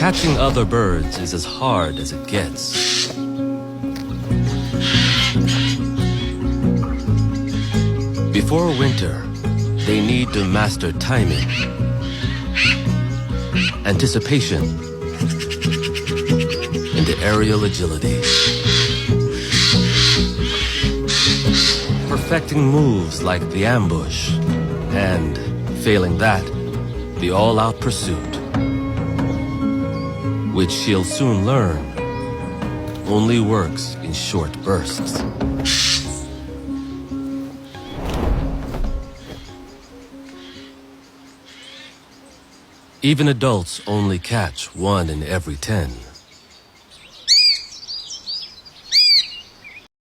Catching other birds is as hard as it gets. Before winter, they need to master timing, anticipation, and aerial agility. Perfecting moves like the ambush, and, failing that, the all-out pursuit. Which she'll soon learn only works in short bursts. Even adults only catch 1 in every 10.